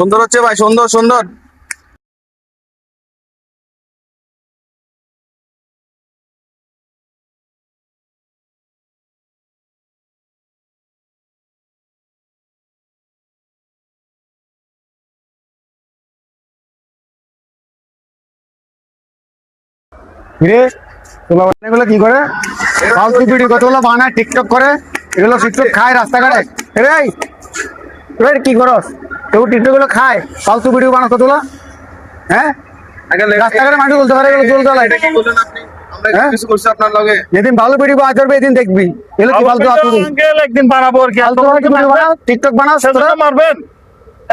সুন্দর হচ্ছে ভাই, সুন্দর সুন্দর। এগুলো কি করে ফালতু ভিডিও কতগুলো বানায় টিকটক করে, এগুলো টিকটক খায় রাস্তাঘাটে। কি করস কেউ টিকটক গুলো খায়, ফালতু ভিডিও বানাস কতগুলো। হ্যাঁ, রাস্তাঘাটে মানুষ বলতে পারে এগুলো চলতে লাগে। যেদিন ভালো ভিডিও বানাতে পারবে এদিন দেখবি। এগুলো কি ফালতু একদিন বানাবো আর কি, টিকটক বানাস মারবেন।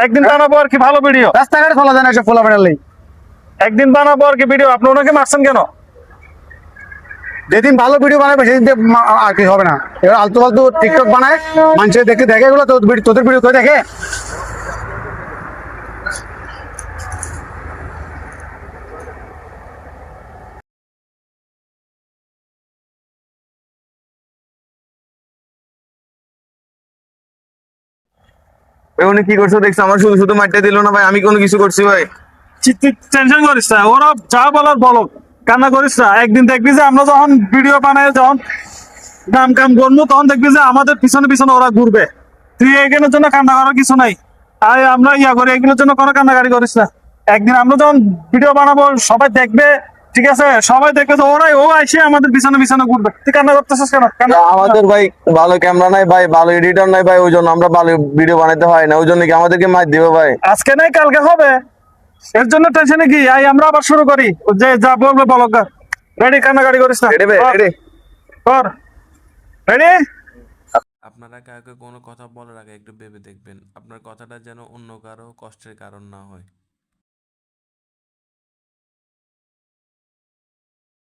একদিন বানাবো আর কি ভালো ভিডিও, রাস্তাঘাটে ফলা যায় না সব ফলা বেড়ালেই। একদিন বানাবো আর কি ভিডিও। আপনি ওনাকে মারছেন কেন? যেদিন ভালো ভিডিও বানাবে সেদিন আর কি হবে না। এবার আলতু ফালতু টিকটক বানায়, মানুষের দেখে দেখে এগুলো তোদের ভিডিও করে দেখে। উনি কি করছো দেখছো? আমার শুধু শুধু মারতে দিল না ভাই, আমি কোনো কিছু করছি ভাই? টেনশন করিস না, ওরা যা বলার বলো, কান্না করিস না। একদিন দেখবি যে আমরা যখন ভিডিও বানাই, যখন নাম কাম করবো, তখন দেখবি যে আমাদের পিছনে পিছনে ওরা ঘুরবে। তুই এগুলোর জন্য কান্না করার কিছু নাই। আর আমরা ইয়া করি, এগুলোর জন্য কোনো কান্নাকারি করিস না। একদিন আমরা যখন ভিডিও বানাবো সবাই দেখবে, ঠিক আছে? সবাই দেখবে যে ও আইসে আমাদের পিছনে পিছনে ঘুরবে। তুই কান্না করতেছিস কেন? আমাদের ভাই ভালো ক্যামেরা নাই ভাই, ভালো এডিটর নাই ভাই, ওই জন্য আমরা ভালো ভিডিও বানাতে হয় না। ওই জন্য কি আমাদেরকে মার দিবে ভাই? আজকে নাই কালকে হবে, এর জন্য টেনশনে কি? আমরা আবার শুরু করি, যে যা বলবে বলো। রেডি? কান্নাকাটি করিস না, কর। রেডি? আপনারা কাউকে কোনো কথা বলার আগে একটু ভেবে দেখবেন, আপনার কথাটা যেন অন্য কারো কষ্টের কারণ না হয়।